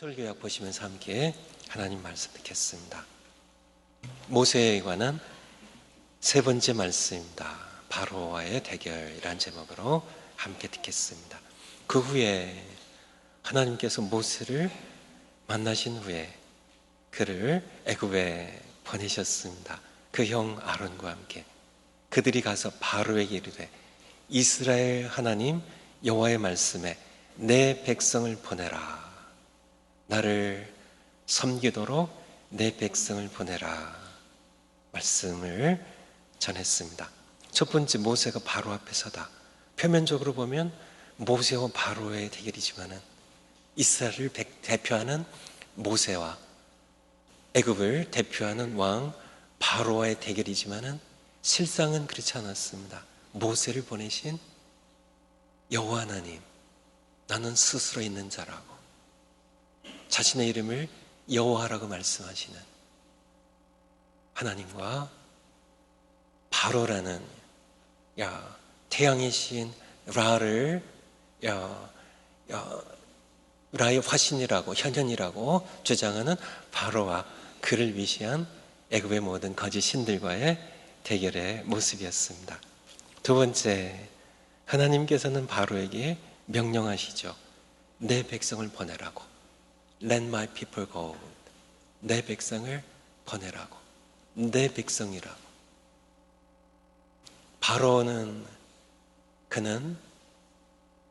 설교약 보시면서 함께 하나님 말씀 듣겠습니다. 모세에 관한 세 번째 말씀입니다. 바로와의 대결이란 제목으로 함께 듣겠습니다. 그 후에 하나님께서 모세를 만나신 후에 그를 애굽에 보내셨습니다. 그 형 아론과 함께 그들이 가서 바로에게 이르되 이스라엘 하나님 여호와의 말씀에 내 백성을 보내라. 나를 섬기도록 내 백성을 보내라. 말씀을 전했습니다. 첫 번째, 모세가 바로 앞에 서다. 표면적으로 보면 모세와 바로의 대결이지만은 이스라엘을 대표하는 모세와 애굽을 대표하는 왕 바로와의 대결이지만은 실상은 그렇지 않았습니다. 모세를 보내신 여호와 하나님, 나는 스스로 있는 자라고 자신의 이름을 여호와라고 말씀하시는 하나님과 바로라는 태양의 신 라를 라의 화신이라고 현현이라고 주장하는 바로와 그를 위시한 애굽의 모든 거짓 신들과의 대결의 모습이었습니다. 두 번째, 하나님께서는 바로에게 명령하시죠. 내 백성을 보내라고. Let my people go. 내 백성을 보내라고. 내 백성이라고. 바로는 그는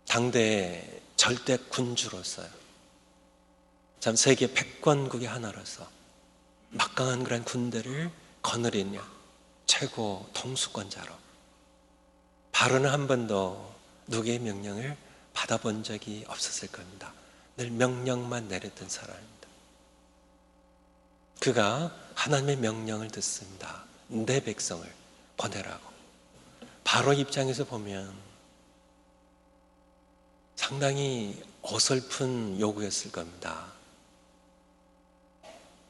당대의 절대 군주로서요. 참 세계 패권국의 하나로서 막강한 그런 군대를 거느리는 최고 통수권자로 바로는 한 번도 누구의 명령을 받아본 적이 없었을 겁니다. 늘 명령만 내렸던 사람입니다. 그가 하나님의 명령을 듣습니다. 내 백성을 보내라고. 바로 입장에서 보면 상당히 어설픈 요구였을 겁니다.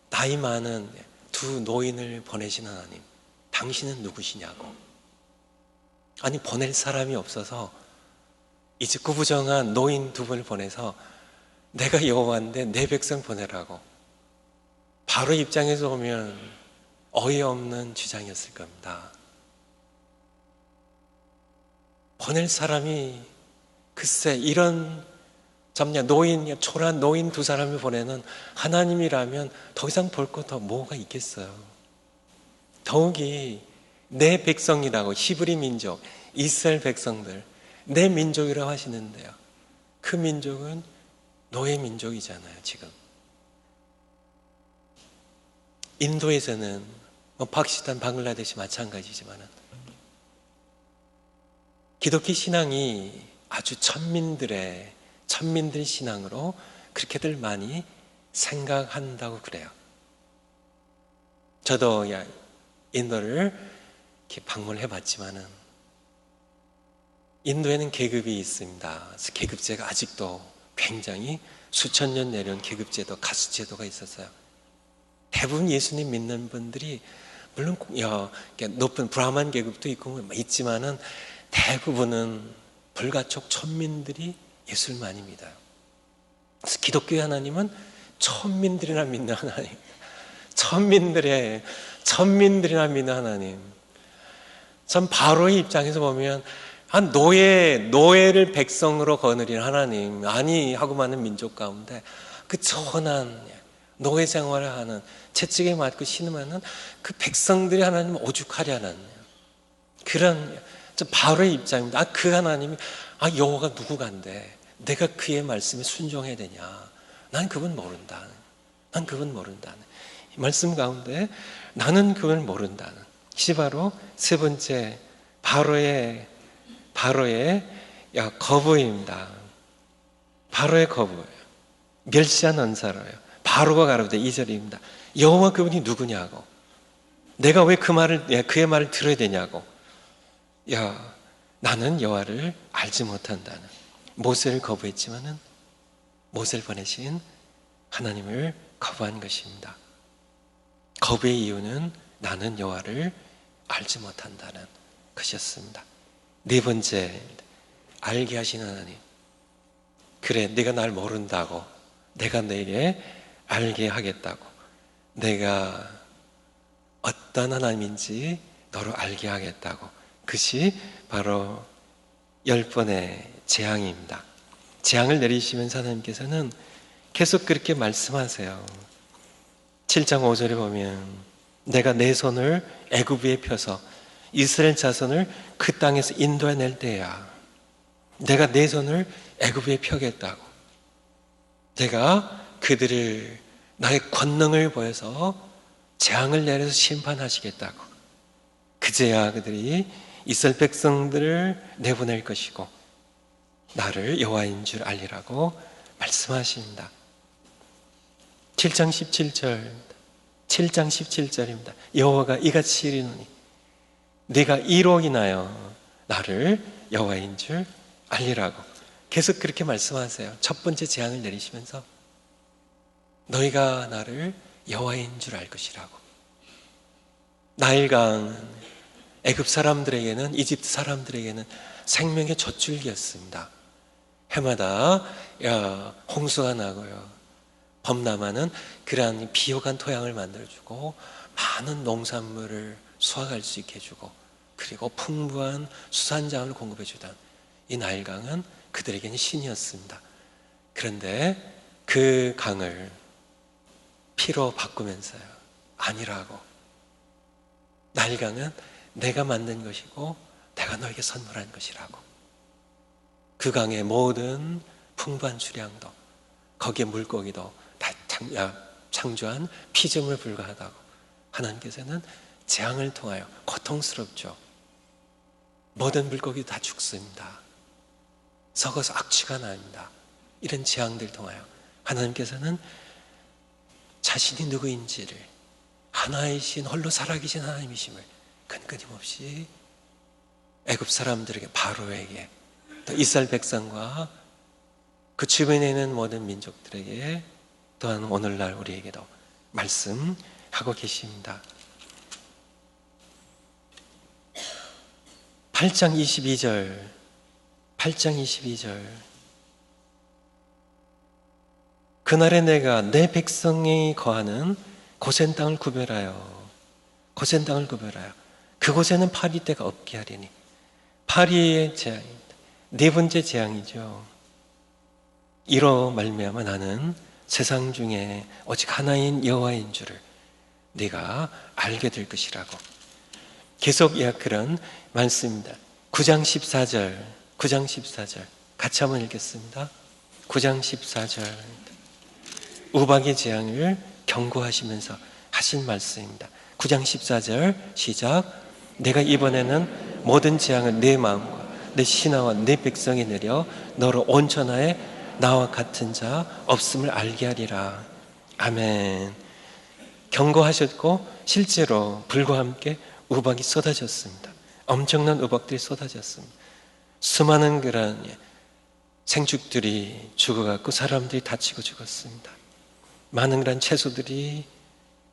나이 많은 두 노인을 보내신 하나님, 당신은 누구시냐고. 아니, 보낼 사람이 없어서 이제 구부정한 노인 두 분을 보내서 내가 여호와인데 내 백성 보내라고. 바로 입장에서 보면 어이없는 주장이었을 겁니다. 보낼 사람이 글쎄 이런 노인, 초라한 노인 두 사람을 보내는 하나님이라면 더 이상 볼 것 더 뭐가 있겠어요. 더욱이 내 백성이라고, 히브리 민족, 이스라엘 백성들, 내 민족이라고 하시는데요. 그 민족은 노예 민족이잖아요, 지금. 인도에서는 파키스탄, 방글라데시 마찬가지지만 기독교 신앙이 아주 천민들의 신앙으로 그렇게들 많이 생각한다고 그래요. 저도 인도를 이렇게 방문해 봤지만은 인도에는 계급이 있습니다. 그래서 계급제가 아직도 굉장히 수천 년 내려온 계급제도, 가수제도가 있었어요. 대부분 예수님 믿는 분들이 물론 높은 브라만 계급도 있고 있지만은 대부분은 불가촉 천민들이 예수를 많이 믿어요. 그래서 기독교의 하나님은 천민들이나 믿는 하나님, 천민들이나 믿는 하나님. 참 바로의 입장에서 보면 한 노예를 백성으로 거느리는 하나님 아니 하고 많은 민족 가운데 그 천한 노예 생활을 하는 채찍에 맞고 신음하는 그 백성들이 하나님을 오죽하려는 그런 바로의 입장입니다. 그 하나님이 여호와가 누구간데 내가 그의 말씀에 순종해야 되냐. 난 그분 모른다. 난 그분 모른다. 이 말씀 가운데 나는 그걸 모른다는 것이 바로 세 번째 바로의 거부입니다. 바로의 거부예요. 멸시한 언사로요. 바로가 가로되 2절입니다. 여호와 그분이 누구냐고. 내가 왜 그의 말을 들어야 되냐고. 나는 여호와를 알지 못한다는 모세를 거부했지만은 모세를 보내신 하나님을 거부한 것입니다. 거부의 이유는 나는 여호와를 알지 못한다는 것이었습니다. 네 번째, 알게 하신 하나님. 그래, 네가 날 모른다고 내가 너에게 알게 하겠다고. 내가 어떤 하나님인지 너로 알게 하겠다고. 그것이 바로 10번의 재앙입니다. 재앙을 내리시면서 하나님께서는 계속 그렇게 말씀하세요. 7장 5절에 보면 내가 내 손을 애굽에 펴서 이스라엘 자손을 그 땅에서 인도해낼 때야 내가 내 손을 애굽에 펴겠다고. 내가 그들을 나의 권능을 보여서 재앙을 내려서 심판하시겠다고. 그제야 그들이 이스라엘 백성들을 내보낼 것이고 나를 여호와인 줄 알리라고 말씀하십니다. 7장 17절입니다. 여호와가 이같이 이르노니 네가 이로 인하여 나를 여호와인 줄 알리라고. 계속 그렇게 말씀하세요. 첫 번째 재앙을 내리시면서 너희가 나를 여호와인 줄 알 것이라고. 나일강 애굽 사람들에게는, 이집트 사람들에게는 생명의 젖줄기였습니다. 해마다 홍수가 나고요, 범람하는 그러한 비옥한 토양을 만들어주고 많은 농산물을 수확할 수 있게 해주고 그리고 풍부한 수산자원을 공급해주던 이 나일강은 그들에게는 신이었습니다. 그런데 그 강을 피로 바꾸면서요, 아니라고. 나일강은 내가 만든 것이고 내가 너에게 선물한 것이라고. 그 강의 모든 풍부한 수량도 거기에 물고기도 다 창조한 피조물 불과하다고. 하나님께서는 재앙을 통하여 고통스럽죠. 모든 물고기 다 죽습니다. 썩어서 악취가 납니다. 이런 재앙들을 통하여 하나님께서는 자신이 누구인지를, 하나이신 홀로 살아계신 하나님이심을 끊임없이 애굽 사람들에게, 바로에게, 또 이스라엘 백성과 그 주변에 있는 모든 민족들에게, 또한 오늘날 우리에게도 말씀하고 계십니다. 8장 22절 그날에 내가 내 백성이 거하는 고센 땅을 구별하여 그곳에는 파리떼가 없게 하리니. 파리의 재앙입니다. 네 번째 재앙이죠. 이로 말미암아 나는 세상 중에 오직 하나인 여호와인 줄을 네가 알게 될 것이라고. 계속 그런 말씀입니다. 9장 14절 같이 한번 읽겠습니다. 9장 14절 우박의 재앙을 경고하시면서 하신 말씀입니다. 9장 14절 시작. 내가 이번에는 모든 재앙을 내 마음과 내 신하와 내 백성이 내려 너로 온 천하에 나와 같은 자 없음을 알게 하리라. 아멘. 경고하셨고 실제로 불과 함께 우박이 쏟아졌습니다. 엄청난 우박들이 쏟아졌습니다. 수많은 그런 생축들이 죽어갔고 사람들이 다치고 죽었습니다. 많은 그런 채소들이,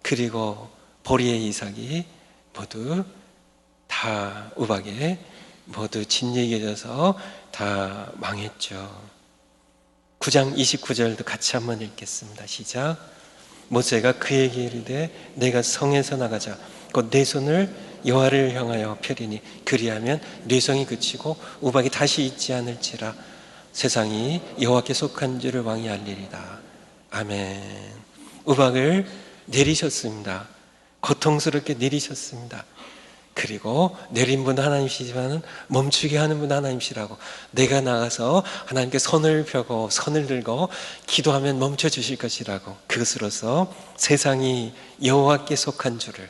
그리고 보리의 이삭이 모두 다 우박에 모두 짓이겨져서 다 망했죠. 9장 29절도 같이 한번 읽겠습니다. 시작. 모세가 그에게 이르되 내가 성에서 나가자 곧 내 손을 여호와를 향하여 펴리니 그리하면 뇌성이 그치고 우박이 다시 있지 않을지라. 세상이 여호와께 속한 줄을 왕이 알리리다. 아멘. 우박을 내리셨습니다. 고통스럽게 내리셨습니다. 그리고 내린 분 하나님이시지만 멈추게 하는 분 하나님이시라고. 내가 나가서 하나님께 손을 펴고 손을 들고 기도하면 멈춰 주실 것이라고. 그것으로서 세상이 여호와께 속한 줄을,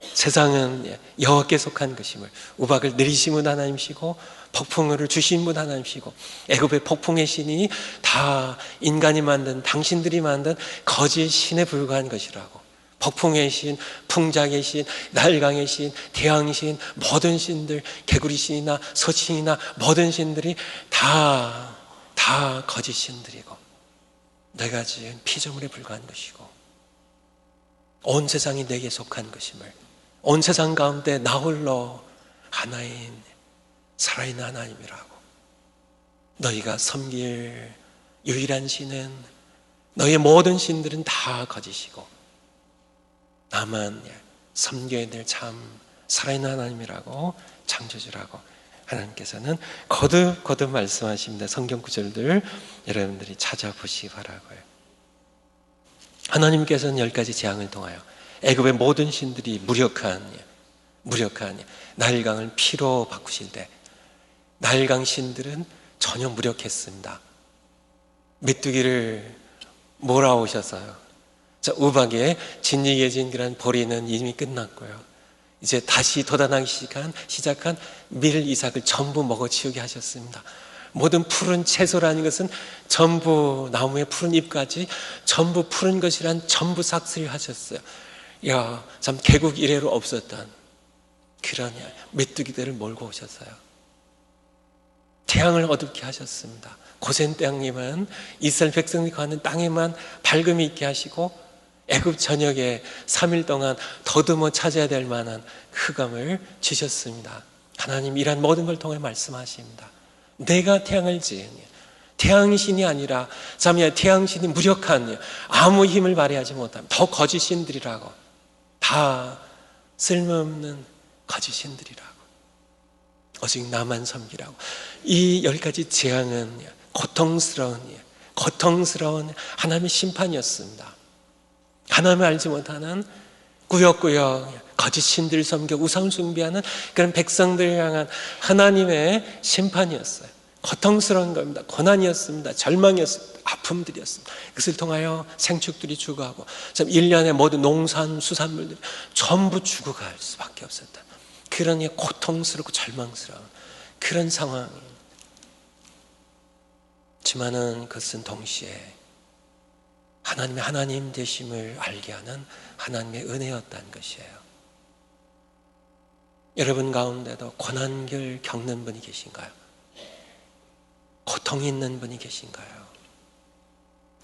세상은 여호와께 속한 것임을, 우박을 내리신 분 하나님이시고 폭풍을 주신 분 하나님이시고 애굽의 폭풍의 신이 다 인간이 만든, 당신들이 만든 거짓 신에 불과한 것이라고. 폭풍의 신, 풍작의 신, 나일강의 신, 태양의 신, 모든 신들, 개구리 신이나 서신이나 모든 신들이 다 거짓 신들이고 내가 지은 피조물에 불과한 것이고 온 세상이 내게 속한 것임을, 온 세상 가운데 나 홀로 하나인 살아있는 하나님이라고. 너희가 섬길 유일한 신은 너의 모든 신들은 다 거짓이고 나만 섬겨야 될 참 살아있는 하나님이라고, 창조주라고 하나님께서는 거듭 말씀하십니다. 성경 구절들 여러분들이 찾아보시기 바라고요. 하나님께서는 10가지 재앙을 통하여 애굽의 모든 신들이 무력한 나일강을 피로 바꾸실 때 나일강 신들은 전혀 무력했습니다. 메뚜기를 몰아오셔서요. 자, 우박에 진리의 진그란 보리는 이미 끝났고요. 이제 다시 돋아나기 시작한 밀 이삭을 전부 먹어치우게 하셨습니다. 모든 푸른 채소라는 것은 전부, 나무의 푸른 잎까지 전부 푸른 것이란 전부 삭스를 하셨어요. 야, 참 개국 이래로 없었던 그런 메뚜기들을 몰고 오셨어요. 태양을 어둡게 하셨습니다. 고센 땅에만, 이스라엘 백성이 가는 땅에만 밝음이 있게 하시고 애굽 전역에 3일 동안 더듬어 찾아야 될 만한 흑암을 주셨습니다. 하나님 이란 모든 걸 통해 말씀하십니다. 내가 태양을 지으니, 태양신이 아니라 태양신이 무력한, 아무 힘을 발휘하지 못하면 더 거짓신들이라고, 다 쓸모없는 거짓신들이라고, 오직 나만 섬기라고. 이 10가지 재앙은 고통스러운 하나님의 심판이었습니다. 하나님을 알지 못하는 꾸역꾸역 거짓 신들 섬겨 우상 숭배하는 그런 백성들을 향한 하나님의 심판이었어요. 고통스러운 겁니다. 고난이었습니다. 절망이었습니다. 아픔들이었습니다. 그것을 통하여 생축들이 죽어가고 1년의 모든 농산 수산물들이 전부 죽어갈 수밖에 없었다. 그런 고통스럽고 절망스러운 그런 상황이지만은 그것은 동시에 하나님의 하나님 되심을 알게 하는 하나님의 은혜였다는 것이에요. 여러분 가운데도 고난을 겪는 분이 계신가요? 고통이 있는 분이 계신가요?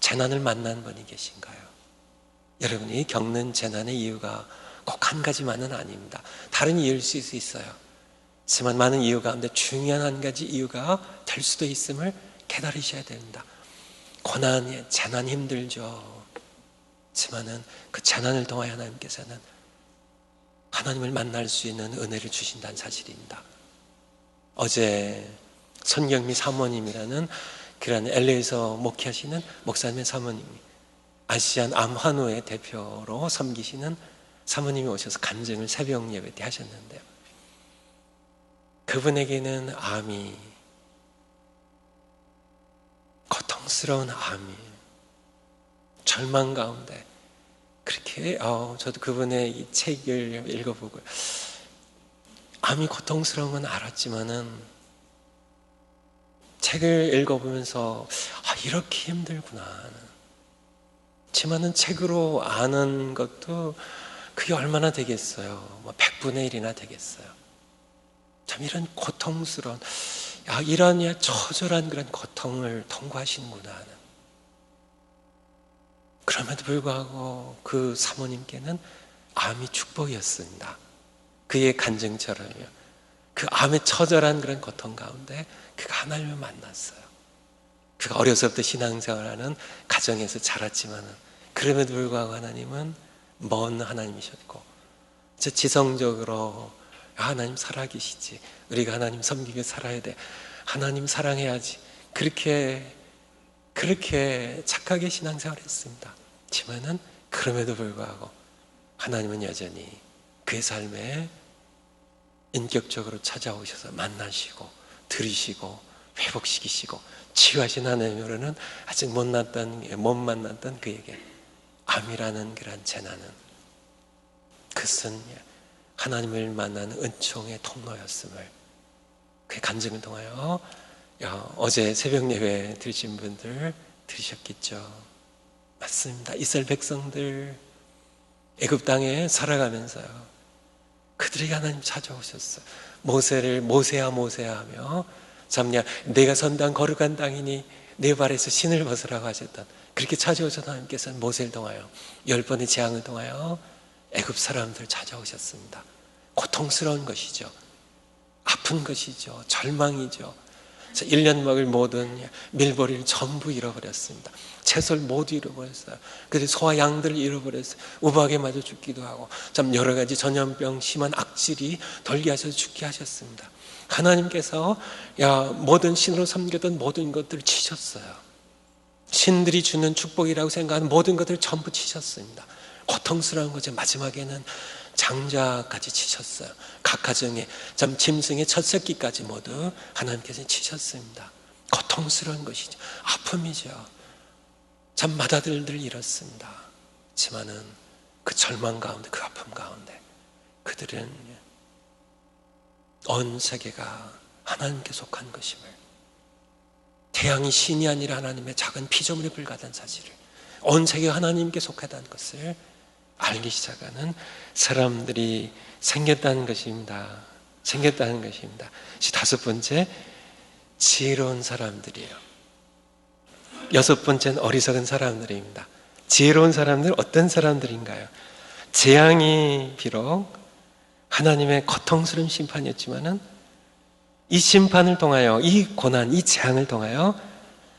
재난을 만난 분이 계신가요? 여러분이 겪는 재난의 이유가 꼭 한 가지만은 아닙니다. 다른 이유일 수 있어요. 하지만 많은 이유 가운데 중요한 한 가지 이유가 될 수도 있음을 깨달으셔야 됩니다. 고난, 재난 힘들죠. 하지만은 그 재난을 통하여 하나님께서는 하나님을 만날 수 있는 은혜를 주신다는 사실입니다. 어제 손경미 사모님이라는 그런 LA에서 목회하시는 목사님의 사모님이 아시안 암환우의 대표로 섬기시는 사모님이 오셔서 간증을 새벽 예배 때 하셨는데요. 그분에게는 암이, 고통스러운 암이 절망 가운데 그렇게 저도 그분의 이 책을 읽어보고 암이 고통스러운 건 알았지만은 책을 읽어보면서 이렇게 힘들구나. 하지만은 책으로 아는 것도 그게 얼마나 되겠어요? 100분의 1이나 되겠어요. 참 이런 고통스러운, 이런 처절한 그런 고통을 통과하시는구나 하는. 그럼에도 불구하고 그 사모님께는 암이 축복이었습니다. 그의 간증처럼요. 그 암의 처절한 그런 고통 가운데 그가 하나님을 만났어요. 그가 어려서부터 신앙생활하는 가정에서 자랐지만은 그럼에도 불구하고 하나님은 먼 하나님이셨고, 지성적으로 하나님 살아계시지, 우리가 하나님 섬기며 살아야 돼, 하나님 사랑해야지, 그렇게 착하게 신앙생활을 했습니다. 하지만은 그럼에도 불구하고 하나님은 여전히 그의 삶에 인격적으로 찾아오셔서 만나시고 들이시고 회복시키시고 치유하신 하나님으로는 아직 못 만났던 그에게 암이라는 그런 재난은, 그것은 하나님을 만나는 은총의 통로였음을 그의 간증을 통하여 어제 새벽 예배 들으신 분들 들으셨겠죠. 맞습니다. 이스라엘 백성들 애굽 땅에 살아가면서요, 그들에게 하나님 찾아오셨어요. 모세를 모세야 하며 내가 선당 거룩한 땅이니 내 발에서 신을 벗으라고 하셨던, 그렇게 찾아오셔서 하나님께서는 모세를 통하여 10번의 재앙을 통하여 애굽 사람들 찾아오셨습니다. 고통스러운 것이죠. 아픈 것이죠. 절망이죠. 1년 먹을 모든 밀보리를 전부 잃어버렸습니다. 채소를 모두 잃어버렸어요. 그래서 소와 양들을 잃어버렸어요. 우박에 맞아 죽기도 하고 참 여러 가지 전염병 심한 악질이 돌게 하셔서 죽게 하셨습니다. 하나님께서 모든 신으로 섬기던 모든 것들을 치셨어요. 신들이 주는 축복이라고 생각하는 모든 것들을 전부 치셨습니다. 고통스러운 거죠. 마지막에는 장자까지 치셨어요. 각 가정에 짐승의 첫 새끼까지 모두 하나님께서 치셨습니다. 고통스러운 것이죠. 아픔이죠. 참 맏아들들 잃었습니다. 하지만은 그 절망 가운데, 그 아픔 가운데 그들은 온 세계가 하나님께 속한 것임을, 태양이 신이 아니라 하나님의 작은 피조물에 불과하다는 사실을, 온 세계가 하나님께 속하다는 것을 알기 시작하는 사람들이 생겼다는 것입니다. 생겼다는 것입니다. 다섯 번째, 지혜로운 사람들이에요. 여섯 번째는 어리석은 사람들입니다. 지혜로운 사람들, 어떤 사람들인가요? 재앙이 비록 하나님의 고통스러운 심판이었지만은 이 심판을 통하여, 이 고난, 이 재앙을 통하여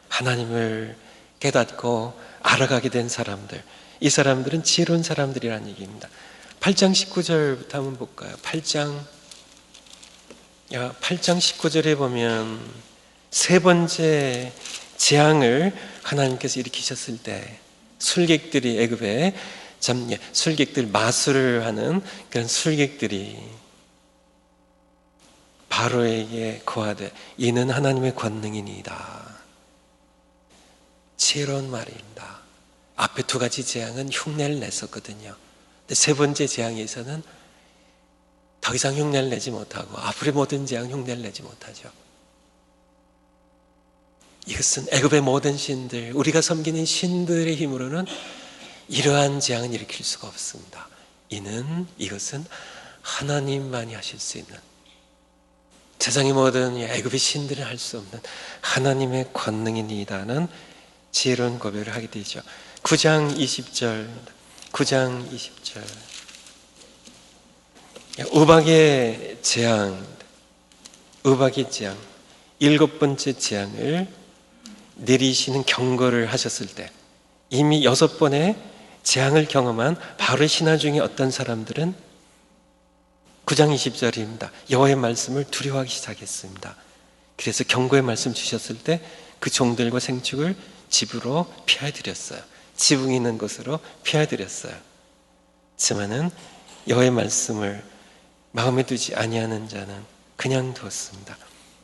하나님을 깨닫고 알아가게 된 사람들, 이 사람들은 지혜로운 사람들이라는 얘기입니다. 8장 19절부터 한번 볼까요? 8장 19절에 보면 세 번째 재앙을 하나님께서 일으키셨을 때 술객들이, 애굽에 술객들, 마술을 하는 그런 술객들이 바로에게 고하되 이는 하나님의 권능이니이다. 지혜로운 말입니다. 앞에 두 가지 재앙은 흉내를 냈었거든요. 근데 세 번째 재앙에서는 더 이상 흉내를 내지 못하고 앞으로의 모든 재앙 흉내를 내지 못하죠. 이것은 애굽의 모든 신들, 우리가 섬기는 신들의 힘으로는 이러한 재앙을 일으킬 수가 없습니다. 이것은 하나님만이 하실 수 있는, 세상의 모든 애굽의 신들은 할 수 없는 하나님의 권능이니이다는 지혜로운 고백을 하게 되죠. 9장 20절 우박의 재앙, 일곱 번째 재앙을 내리시는 경고를 하셨을 때 이미 6번의 재앙을 경험한 바로의 신하 중에 어떤 사람들은 9장 20절입니다. 여호와의 말씀을 두려워하기 시작했습니다. 그래서 경고의 말씀 주셨을 때 그 종들과 생축을 집으로 피하여드렸어요. 지붕이 있는 곳으로 피하여드렸어요. 하지만은 여호와의 말씀을 마음에 두지 아니하는 자는 그냥 두었습니다.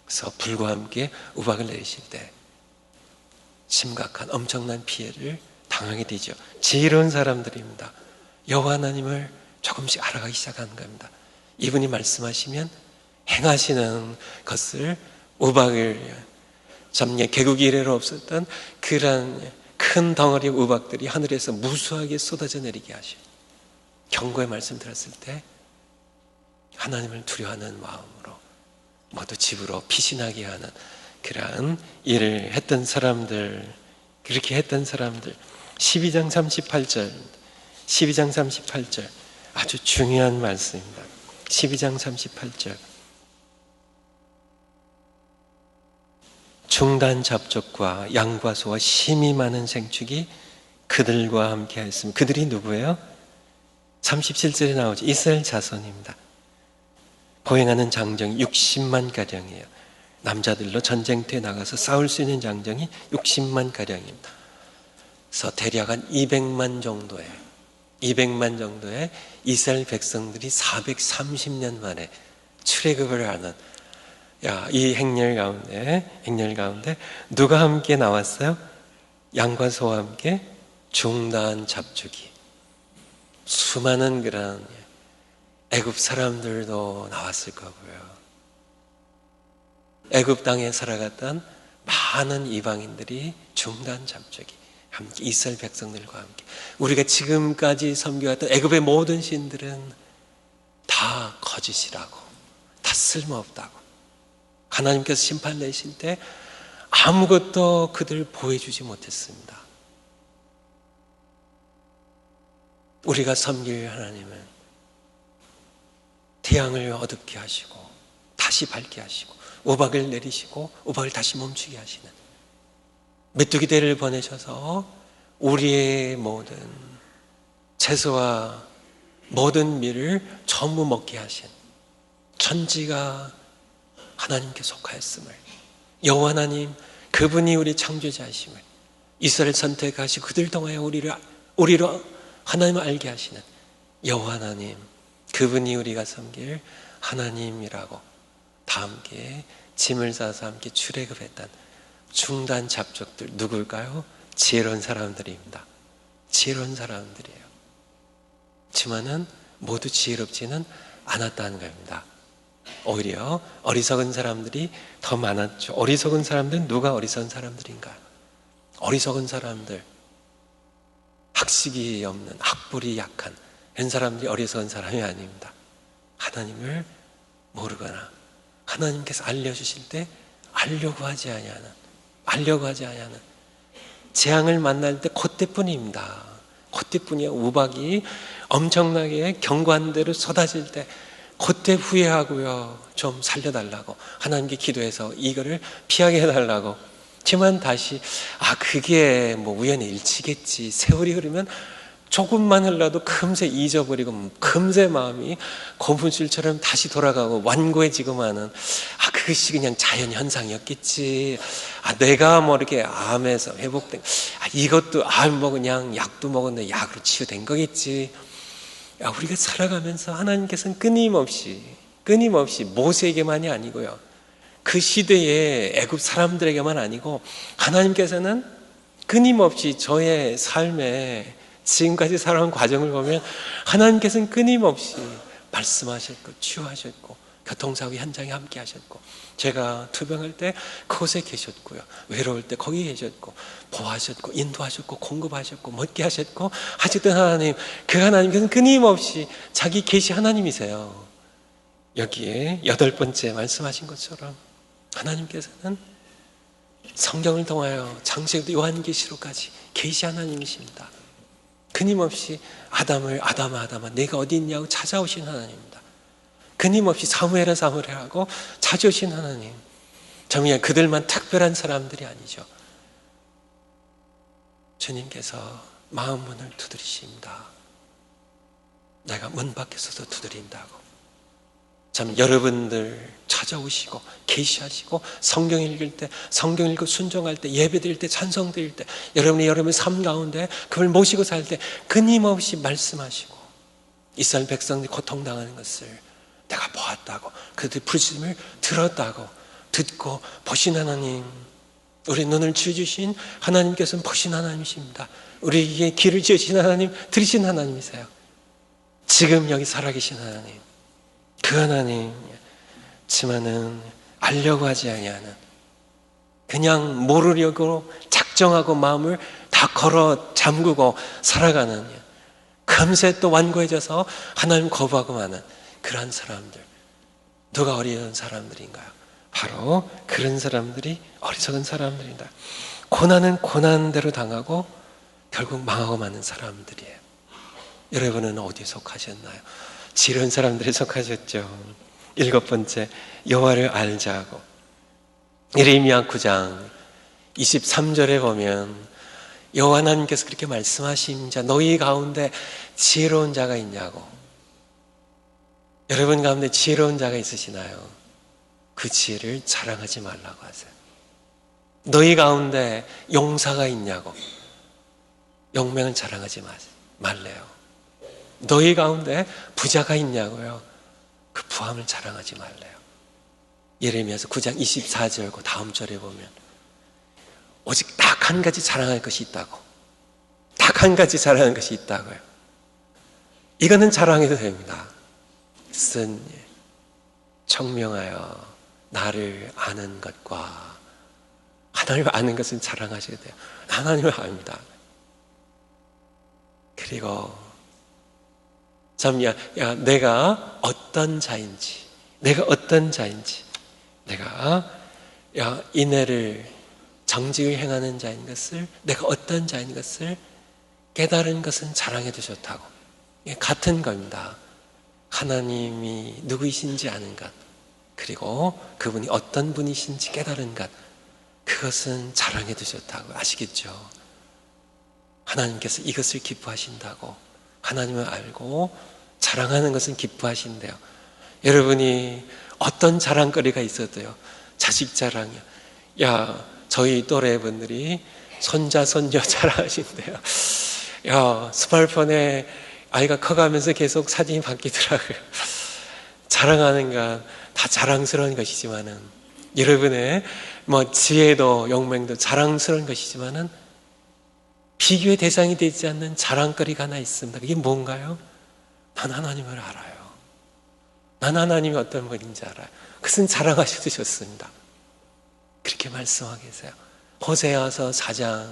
그래서 불과 함께 우박을 내리실 때 심각한 엄청난 피해를 당하게 되죠. 지혜로운 사람들입니다. 여호와 하나님을 조금씩 알아가기 시작하는 겁니다. 이분이 말씀하시면 행하시는 것을, 우박을 개국이 이래로 없었던 그런 큰 덩어리 우박들이 하늘에서 무수하게 쏟아져 내리게 하시고 경고의 말씀 들었을 때 하나님을 두려워하는 마음으로 모두 집으로 피신하게 하는 그러한 일을 했던 사람들, 그렇게 했던 사람들. 12장 38절 아주 중요한 말씀입니다. 12장 38절 중단 잡족과 양과 소와 심히 많은 생축이 그들과 함께 하였습니다. 그들이 누구예요? 37절에 나오죠. 이스라엘 자손입니다. 보행하는 장정이 60만 가량이에요. 남자들로 전쟁터에 나가서 싸울 수 있는 장정이 60만 가량입니다. 그래서 대략 한 200만 정도의 이스라엘 백성들이 430년 만에 출애굽을 하는 이 행렬 가운데 누가 함께 나왔어요? 양과 소와 함께 중단 잡축이, 수많은 그런 애굽 사람들도 나왔을 거고요. 애굽 땅에 살아갔던 많은 이방인들이 중단 잡축이 함께 이스라엘 백성들과 함께, 우리가 지금까지 섬겨왔던 애굽의 모든 신들은 다 거짓이라고, 다 쓸모없다고, 하나님께서 심판 내실 때 아무것도 그들을 보호해주지 못했습니다. 우리가 섬길 하나님은 태양을 어둡게 하시고 다시 밝게 하시고 우박을 내리시고 우박을 다시 멈추게 하시는, 메뚜기 떼를 보내셔서 우리의 모든 채소와 모든 밀을 전부 먹게 하신 천지가 하나님께 속하였음을, 여호와 하나님 그분이 우리 창조자이심을, 이스라엘 선택하시고 그들 통하여 우리로 하나님을 알게 하시는 여호와 하나님, 그분이 우리가 섬길 하나님이라고 다 함께 짐을 싸서 함께 출애굽했던 중단 잡족들 누굴까요? 지혜로운 사람들입니다. 지혜로운 사람들이에요. 하지만은 모두 지혜롭지는 않았다는 겁니다. 오히려 어리석은 사람들이 더 많았죠. 어리석은 사람들은 누가 어리석은 사람들인가? 어리석은 사람들, 학식이 없는, 학벌이 약한 그런 사람들이 어리석은 사람이 아닙니다. 하나님을 모르거나 하나님께서 알려주실 때 알려고 하지 아니하는 재앙을 만날 때 그때뿐입니다. 그때뿐이에요. 우박이 엄청나게 경관대로 쏟아질 때 그때 후회하고요, 좀 살려달라고 하나님께 기도해서 이거를 피하게 해달라고. 하지만 다시 그게 뭐 우연의 일치겠지, 세월이 흐르면 조금만 흘러도 금세 잊어버리고 금세 마음이 고무줄처럼 다시 돌아가고 완고해지고만은 그것이 그냥 자연 현상이었겠지, 내가 뭐 이렇게 암에서 회복된 이것도 뭐 그냥 약도 먹었는데 약으로 치유된 거겠지. 우리가 살아가면서 하나님께서는 끊임없이 모세에게만이 아니고요, 그 시대의 애굽 사람들에게만 아니고 하나님께서는 끊임없이 저의 삶에 지금까지 살아온 과정을 보면 하나님께서는 끊임없이 말씀하셨고 치유하셨고 교통사고 현장에 함께 하셨고, 제가 투병할 때 그곳에 계셨고요, 외로울 때 거기 계셨고, 보호하셨고 인도하셨고 공급하셨고 먹게 하셨고 하셨던 하나님, 그 하나님께서는 끊임없이 자기 계시 하나님이세요. 여기에 8번째 말씀하신 것처럼 하나님께서는 성경을 통하여 창세기부터 요한계시록까지 계시 하나님이십니다. 끊임없이 아담아 내가 어디 있냐고 찾아오신 하나님입니다. 끊임없이 사무엘아 하고 찾아오신 하나님. 정말 그들만 특별한 사람들이 아니죠. 주님께서 마음 문을 두드리십니다. 내가 문 밖에서도 두드린다고. 참 여러분들 찾아오시고 계시하시고 성경 읽을 때, 성경 읽고 순종할 때, 예배 드릴 때, 찬송 드릴 때, 여러분의 삶 가운데 그걸 모시고 살 때 끊임없이 말씀하시고, 이스라엘 백성들이 고통당하는 것을 내가 보았다고, 그들의 부르심을 들었다고, 듣고 보신 하나님, 우리 눈을 주신 하나님께서는 보신 하나님이십니다. 우리에게 길을 지으신 하나님, 들으신 하나님이세요. 지금 여기 살아계신 하나님, 그 하나님. 하지만은 알려고 하지 아니하는, 그냥 모르려고 작정하고 마음을 다 걸어 잠그고 살아가는, 금세 또 완고해져서 하나님 거부하고 마는 그런 사람들. 누가 어리석은 사람들인가요? 바로 그런 사람들이 어리석은 사람들이다. 고난은 고난대로 당하고 결국 망하고 마는 사람들이에요. 여러분은 어디에 속하셨나요? 지혜로운 사람들에 속하셨죠. 7번째, 여호와를 알자고. 예레미야 9장 23절에 보면 여호와 하나님께서 그렇게 말씀하십니다. 너희 가운데 지혜로운 자가 있냐고. 여러분 가운데 지혜로운 자가 있으시나요? 그 지혜를 자랑하지 말라고 하세요. 너희 가운데 용사가 있냐고. 용맹을 자랑하지 말래요. 너희 가운데 부자가 있냐고요. 그 부함을 자랑하지 말래요. 예레미야서 9장 24절과 다음 절에 보면 오직 딱 한 가지 자랑할 것이 있다고. 딱 한 가지 자랑할 것이 있다고요. 이거는 자랑해도 됩니다. 쓴 청명하여 나를 아는 것과 하나님을 아는 것은 자랑하셔야 돼요. 하나님을 압니다. 그리고 내가 어떤 자인지, 내가 인애를 정직을 행하는 자인 것을, 내가 어떤 자인 것을 깨달은 것은 자랑해도 좋다고. 같은 겁니다. 하나님이 누구이신지 아는 것, 그리고 그분이 어떤 분이신지 깨달은 것, 그것은 자랑해도 좋다고. 아시겠죠? 하나님께서 이것을 기뻐하신다고. 하나님을 알고 자랑하는 것은 기뻐하신대요. 여러분이 어떤 자랑거리가 있어도요, 자식 자랑이요. 야, 저희 또래분들이 손자, 손녀 자랑하신대요. 야, 스마트폰에 아이가 커가면서 계속 사진이 바뀌더라고요. 자랑하는 건 다 자랑스러운 것이지만은, 여러분의 지혜도 용맹도 자랑스러운 것이지만은, 비교의 대상이 되지 않는 자랑거리가 하나 있습니다. 그게 뭔가요? 난 하나님을 알아요. 난 하나님이 어떤 분인지 알아요. 그것은 자랑하셔도 좋습니다. 그렇게 말씀하고 계세요. 호세아서 4장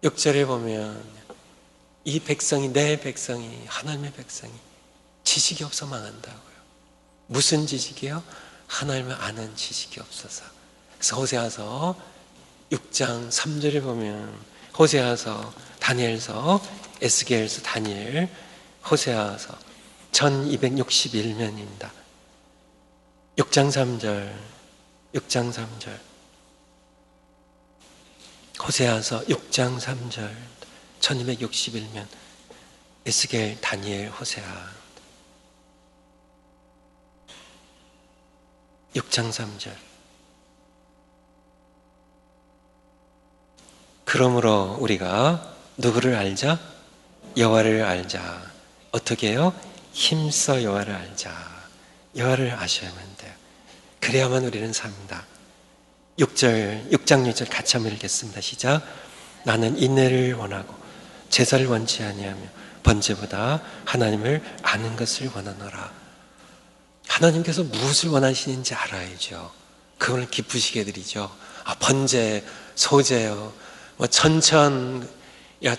6절에 보면 이 백성이, 내 백성이, 하나님의 백성이 지식이 없어 망한다고요. 무슨 지식이요? 하나님을 아는 지식이 없어서. 그래서 호세아서 6장 3절에 보면, 호세아서, 다니엘서, 에스겔서, 다니엘, 호세아서 1261면입니다. 6장 3절, 6장 3절. 호세아서 6장 3절, 1261면, 에스겔, 다니엘, 호세아. 6장 3절. 그러므로 우리가 누구를 알자? 여호와를 알자. 어떻게 해요? 힘써 여호와를 알자. 여호와를 아셔야만 돼요. 그래야만 우리는 삽니다. 6장 6절 같이 한번 읽겠습니다. 시작. 나는 인내를 원하고 제사를 원치 아니하며 번제보다 하나님을 아는 것을 원하노라. 하나님께서 무엇을 원하시는지 알아야죠. 그걸 기쁘시게 드리죠. 번제, 소제요,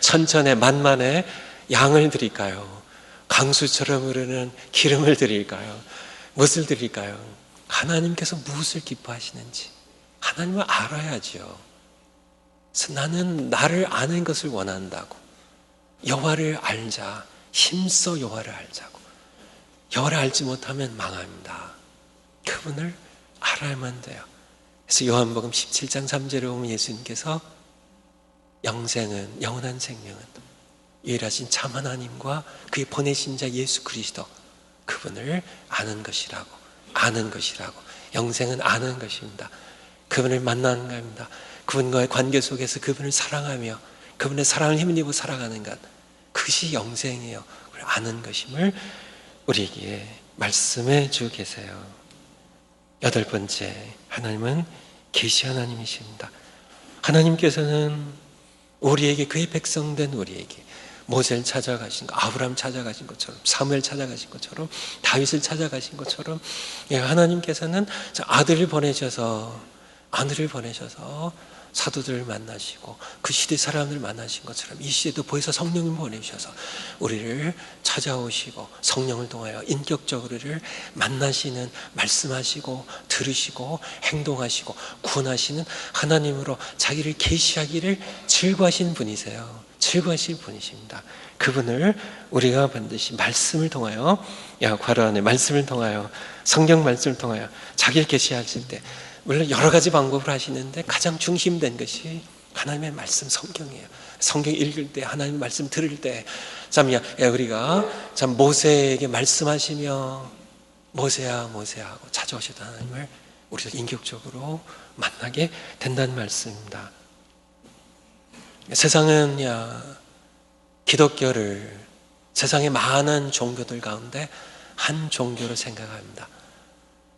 천천에 만만에 양을 드릴까요? 강수처럼 흐르는 기름을 드릴까요? 무엇을 드릴까요? 하나님께서 무엇을 기뻐하시는지 하나님을 알아야죠. 그래서 나는 나를 아는 것을 원한다고. 여호와를 알자. 힘써 여호와를 알자고. 여호와를 알지 못하면 망합니다. 그분을 알아야만 돼요. 그래서 요한복음 17장 3절에 보면 예수님께서 영생은, 영원한 생명은 유일하신 참 하나님과 그의 보내신 자 예수 그리스도, 그분을 아는 것이라고. 아는 것이라고. 영생은 아는 것입니다. 그분을 만나는 것입니다. 그분과의 관계 속에서 그분을 사랑하며 그분의 사랑을 힘입어 살아가는 것, 그것이 영생이에요. 그걸 아는 것임을 우리에게 말씀해 주고 계세요. 8번째, 하나님은 계시 하나님이십니다. 하나님께서는 우리에게, 그의 백성된 우리에게 모세를 찾아가신 것, 아브라함 찾아가신 것처럼, 사무엘 찾아가신 것처럼, 다윗을 찾아가신 것처럼, 하나님께서는 아들을 보내셔서 사도들을 만나시고 그 시대 사람들을 만나신 것처럼 이 시대도 보혜사 성령을 보내셔서 우리를 찾아오시고 성령을 통하여 인격적으로 우리를 만나시는, 말씀하시고 들으시고 행동하시고 구원하시는 하나님으로 자기를 계시하기를 즐거워하시는 분이세요. 즐거워하시는 분이십니다. 그분을 우리가 반드시 말씀을 통하여, 괄호 안에 말씀을 통하여, 성경 말씀을 통하여 자기를 계시하실 때, 물론 여러 가지 방법을 하시는데 가장 중심된 것이 하나님의 말씀, 성경이에요. 성경 읽을 때, 하나님의 말씀 들을 때, 우리가 모세에게 말씀하시며 모세야 모세야 하고 찾아오셨던 하나님을 우리도 인격적으로 만나게 된다는 말씀입니다. 세상은 기독교를 세상의 많은 종교들 가운데 한 종교로 생각합니다.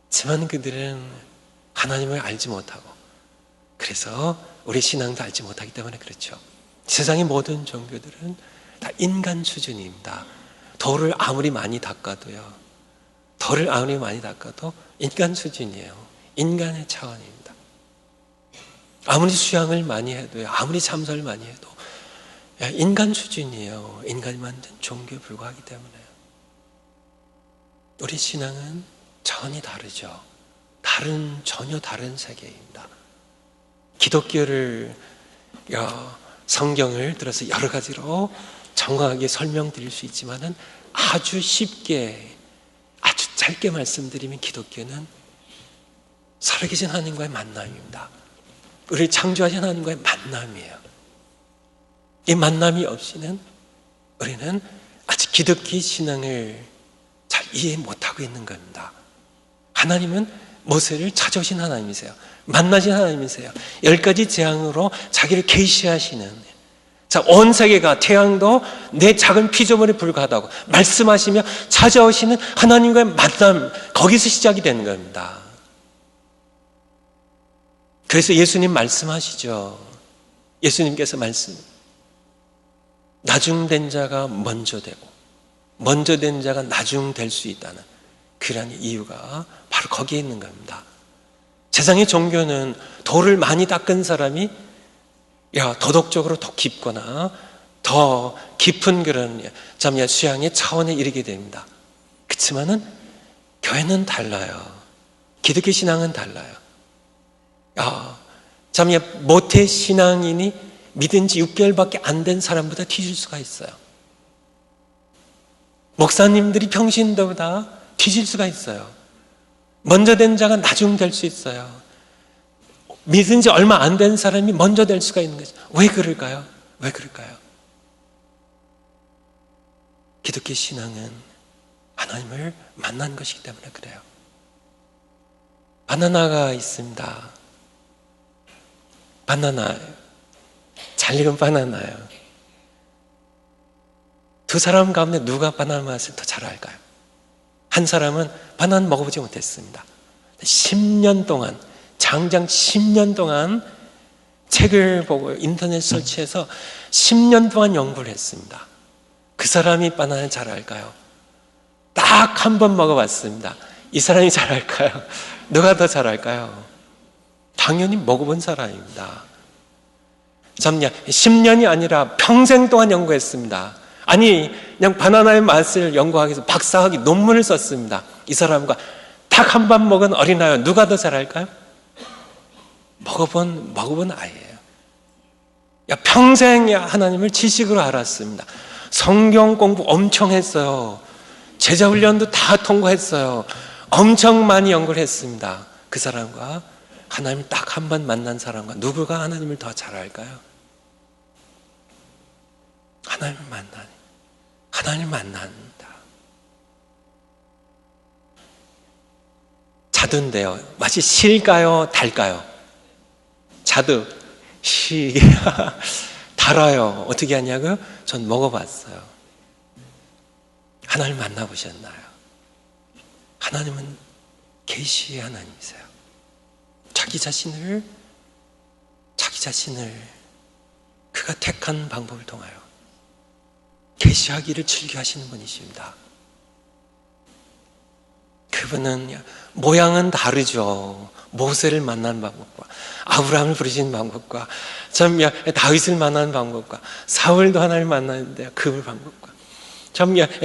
하지만 그들은 하나님을 알지 못하고, 그래서 우리 신앙도 알지 못하기 때문에 그렇죠. 세상의 모든 종교들은 다 인간 수준입니다. 돌을 아무리 많이 닦아도요, 인간 수준이에요. 인간의 차원입니다. 아무리 수양을 많이 해도요, 아무리 참선을 많이 해도 인간 수준이에요. 인간이 만든 종교에 불과하기 때문에. 우리 신앙은 차원이 다르죠. 전혀 다른 세계입니다. 기독교를, 성경을 들어서 여러 가지로 정확하게 설명드릴 수 있지만은 아주 쉽게, 아주 짧게 말씀드리면 기독교는 살아계신 하나님과의 만남입니다. 우리를 창조하신 하나님과의 만남이에요. 이 만남이 없이는 우리는 아직 기독교 신앙을 잘 이해 못하고 있는 겁니다. 하나님은 모세를 찾아오신 하나님이세요. 만나신 하나님이세요. 10가지 재앙으로 자기를 계시하시는, 자, 온 세계가, 태양도 내 작은 피조물에 불과하다고 말씀하시며 찾아오시는 하나님과의 만남, 거기서 시작이 되는 겁니다. 그래서 예수님 말씀하시죠. 예수님께서 나중된 자가 먼저 되고 먼저 된 자가 나중 될 수 있다는 그런 이유가 바로 거기에 있는 겁니다. 세상의 종교는 돌을 많이 닦은 사람이 도덕적으로 더 깊거나 더 깊은 그런 수양의 차원에 이르게 됩니다. 그렇지만은 교회는 달라요. 기독교 신앙은 달라요. 모태 신앙인이 믿은 지 6개월밖에 안 된 사람보다 뒤질 수가 있어요. 목사님들이 평신도보다 뒤질 수가 있어요. 먼저 된 자가 나중 될 수 있어요. 믿은 지 얼마 안 된 사람이 먼저 될 수가 있는 거죠. 왜 그럴까요? 왜 그럴까요? 기독교 신앙은 하나님을 만난 것이기 때문에 그래요. 바나나가 있습니다. 바나나, 잘 익은 바나나요. 두 사람 가운데 누가 바나나 맛을 더 잘 알까요? 한 사람은 바나나 먹어보지 못했습니다. 10년 동안, 장장 10년 동안 책을 보고 인터넷 설치해서 10년 동안 연구를 했습니다. 그 사람이 바나나를 잘 알까요? 딱 한 번 먹어봤습니다. 이 사람이 잘 알까요? 누가 더 잘 알까요? 당연히 먹어본 사람입니다. 10년이 아니라 평생 동안 연구했습니다. 아니, 그냥 바나나의 맛을 연구하기 위해서 박사학위 논문을 썼습니다. 이 사람과 딱 한 번 먹은 어린아이, 누가 더 잘 알까요? 먹어본 아이예요. 평생 하나님을 지식으로 알았습니다. 성경 공부 엄청 했어요. 제자 훈련도 다 통과했어요. 엄청 많이 연구를 했습니다. 그 사람과 하나님을 딱 한 번 만난 사람과 누구가 하나님을 더 잘 알까요? 하나님을 만난다. 자두인데요, 맛이 실까요? 달까요? 자두, 달아요. 어떻게 하냐고요? 전 먹어봤어요. 하나님 만나보셨나요? 하나님은 계시의 하나님이세요. 자기 자신을 그가 택한 방법을 통하여 계시하기를 즐겨하시는 분이십니다. 그분은 모양은 다르죠. 모세를 만난 방법과 아브라함을 부르신 방법과 다윗을 만난 방법과 사울도 하나님을 만나는데 그 방법과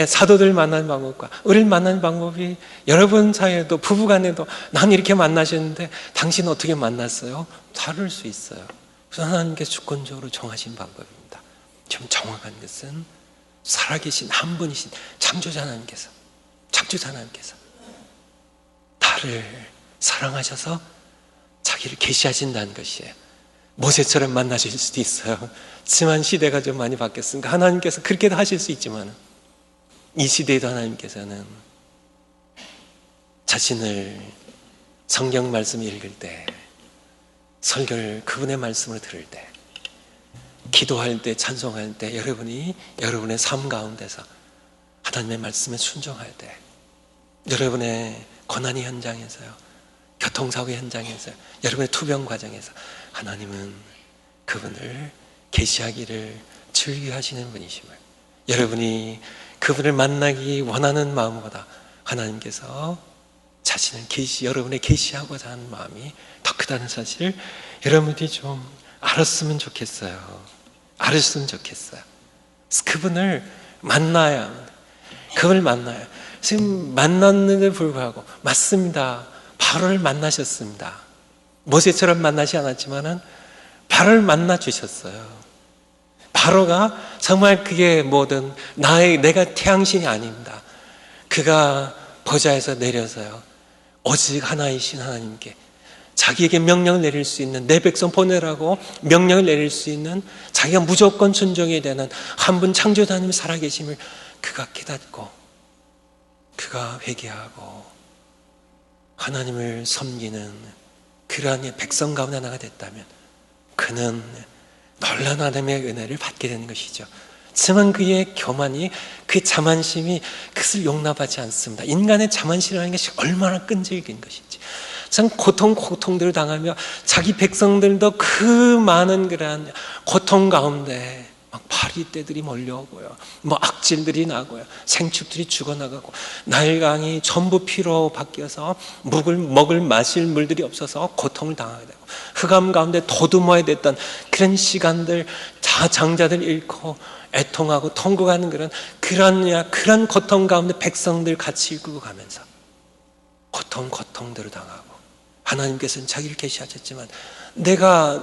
사도들 만난 방법과 우리를 만나는 방법이 여러분 사이에도 부부간에도 난 이렇게 만나셨는데 당신 어떻게 만났어요? 다를 수 있어요. 그래서 하나님께서 주권적으로 정하신 방법입니다. 좀 정확한 것은 살아계신 한 분이신 창조자 하나님께서 나를 사랑하셔서 자기를 계시하신다는 것이에요. 모세처럼 만나실 수도 있어요. 하지만 시대가 좀 많이 바뀌었으니까 하나님께서 그렇게도 하실 수 있지만 이 시대에도 하나님께서는 자신을 성경 말씀 읽을 때, 설교를 그분의 말씀을 들을 때, 기도할 때, 찬송할 때 여러분이 여러분의 삶 가운데서 하나님의 말씀에 순종할 때, 여러분의 고난의 현장에서요, 교통사고 현장에서, 여러분의 투병 과정에서 하나님은 그분을 계시하기를 즐겨하시는 분이심을, 여러분이 그분을 만나기 원하는 마음보다 하나님께서 자신을 여러분의 계시하고자 하는 마음이 더 크다는 사실을 여러분들이 좀 알았으면 좋겠어요. 그분을 만나야, 지금 만났는데 불구하고, 맞습니다. 바로를 만나셨습니다. 모세처럼 만나지 않았지만은 바로를 만나 주셨어요. 바로가 정말 그게 내가 태양신이 아닙니다. 그가 보좌에서 내려서요, 오직 하나이신 하나님께 자기에게 명령을 내릴 수 있는, 내 백성 보내라고 명령을 내릴 수 있는, 자기가 무조건 순종해야 되는 한 분 창조자 하나님이 살아계심을 그가 깨닫고 그가 회개하고 하나님을 섬기는 그러한 백성 가운데 하나가 됐다면 그는 놀라운 하나님의 은혜를 받게 되는 것이죠. 하지만 그의 교만이, 그의 자만심이 그것을 용납하지 않습니다. 인간의 자만심이라는 것이 얼마나 끈질긴 것인지, 참 고통들을 당하며 자기 백성들도 그 많은 그러한 고통 가운데 막 파리떼들이 몰려오고요, 뭐 악질들이 나고요, 생축들이 죽어나가고, 나일강이 전부 피로 바뀌어서 먹을 마실 물들이 없어서 고통을 당하게 되고, 흑암 가운데 도두모에 됐던 그런 시간들, 다 장자들 잃고 애통하고 통곡하는 그런 고통 가운데 백성들 같이 이끌고 가면서 고통들을 당하고, 하나님께서는 자기를 계시하셨지만 내가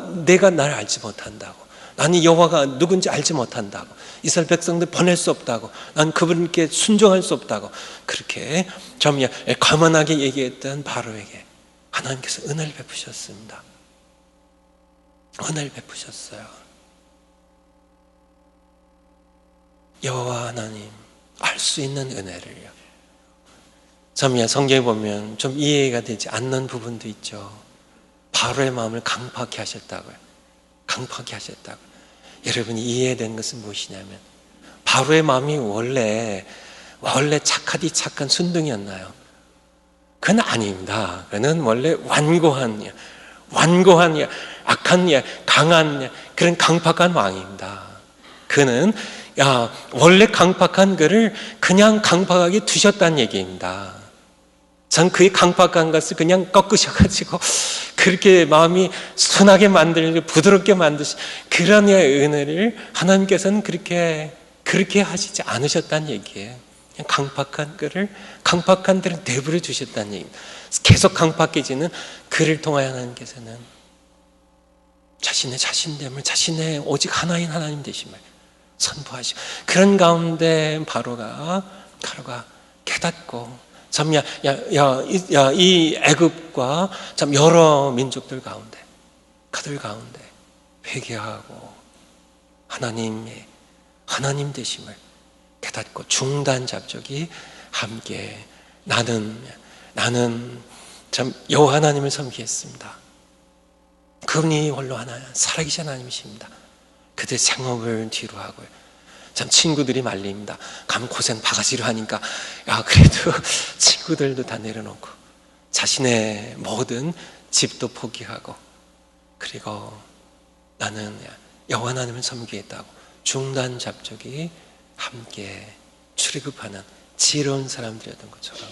나를 알지 못한다고, 나는 여호와가 누군지 알지 못한다고, 이스라엘 백성들 보낼 수 없다고, 난 그분께 순종할 수 없다고, 그렇게 좀 가만하게 얘기했던 바로에게 하나님께서 은혜를 베푸셨습니다. 은혜를 베푸셨어요. 여호와 하나님 알 수 있는 은혜를요. 참 성경에 보면 좀 이해가 되지 않는 부분도 있죠. 바로의 마음을 강팍히 하셨다고요. 강팍히 하셨다고. 여러분이 이해된 것은 무엇이냐면, 바로의 마음이 원래 착한 순둥이였나요? 그건 아닙니다. 그는 원래 완고한 악한 강한 그런 강팍한 왕입니다. 그는 원래 강팍한 그를 그냥 강팍하게 두셨다는 얘기입니다. 전 그의 강팍한 것을 그냥 꺾으셔가지고 그렇게 마음이 순하게 만들고 부드럽게 만드신 그런 은혜를 하나님께서는 그렇게 하시지 않으셨다는 얘기예요. 그냥 강팍한 그를 내버려 두셨다는 얘기입니다. 계속 강팍해지는 그를 통하여 하나님께서는 자신의 자신됨을, 자신의 오직 하나인 하나님 되심을 선포하시고, 그런 가운데 바로가 깨닫고, 참, 이 애굽과 참 여러 민족들 가운데, 그들 가운데 회개하고 하나님의 하나님 되심을 깨닫고 중단 잡적이 함께 나는 참 여호와 하나님을 섬기겠습니다. 그분이 홀로 하나 살아계신 하나님이십니다. 그들 생업을 뒤로 하고요. 참 친구들이 말립니다. 가면 고생 바가지로 하니까 그래도 친구들도 다 내려놓고 자신의 모든 집도 포기하고, 그리고 나는 여호와 하나님을 섬기겠다고 중단 잡적이 함께 출애굽하는 지혜로운 사람들이었던 것처럼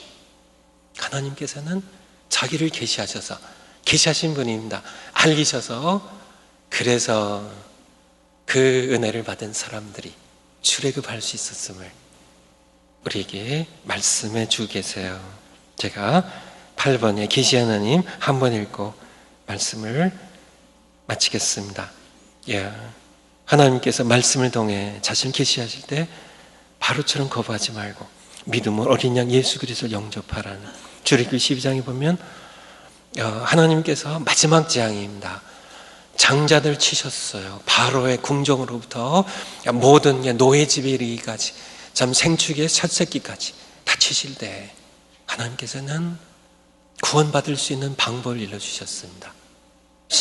하나님께서는 자기를 계시하신 분입니다. 알리셔서, 그래서 그 은혜를 받은 사람들이 출애굽할 수 있었음을 우리에게 말씀해 주고 계세요. 제가 8번에 계시 하나님 한 번 읽고 말씀을 마치겠습니다. 하나님께서 말씀을 통해 자신을 계시하실 때 바로처럼 거부하지 말고 믿음으로 어린 양 예수 그리스도를 영접하라는 출애굽기 12장에 보면 하나님께서 마지막 재앙입니다. 장자들 치셨어요. 바로의 궁정으로부터 모든 노예 집에 이르기까지, 참 생축의 첫 새끼까지 다 치실 때 하나님께서는 구원받을 수 있는 방법을 일러주셨습니다.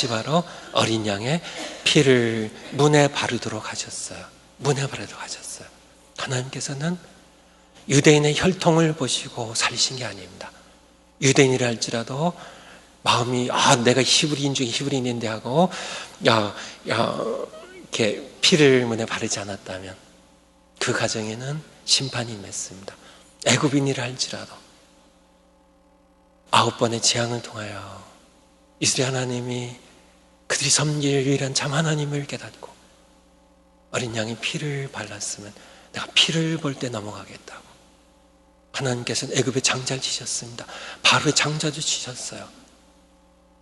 바로 어린 양의 피를 문에 바르도록 하셨어요. 하나님께서는 유대인의 혈통을 보시고 살리신 게 아닙니다. 유대인이라 할지라도 마음이 내가 히브리인 중에 히브리인인데 하고 이렇게 피를 문에 바르지 않았다면 그 가정에는 심판이 임했습니다. 애굽인이라 할지라도 9번의 재앙을 통하여 이스라엘 하나님이 그들이 섬길 유일한 참 하나님을 깨닫고 어린 양이 피를 발랐으면 내가 피를 볼 때 넘어가겠다고 하나님께서는 애굽의 장자를 치셨습니다. 바로의 장자도 치셨어요.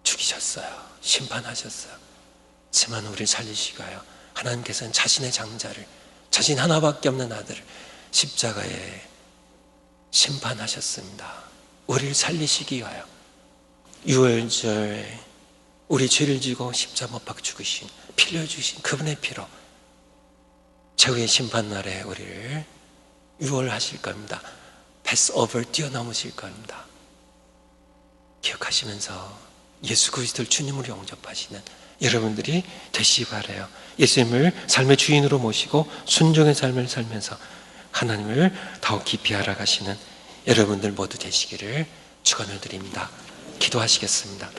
죽이셨어요. 심판하셨어요. 하지만 우리를 살리시고요, 하나님께서는 자신의 장자를, 자신 하나밖에 없는 아들을 십자가에 심판하셨습니다. 우리를 살리시기 위하여 유월절에 우리 죄를 지고 십자가 못 박혀 죽으신, 피 흘려주신 그분의 피로 최후의 심판날에 우리를 유월하실 겁니다. 패스오버를 뛰어넘으실 겁니다. 기억하시면서 예수 그리스도를 주님으로 영접하시는 여러분들이 되시기 바라요. 예수님을 삶의 주인으로 모시고 순종의 삶을 살면서 하나님을 더욱 깊이 알아가시는 여러분들 모두 되시기를 축원을 드립니다. 기도하시겠습니다.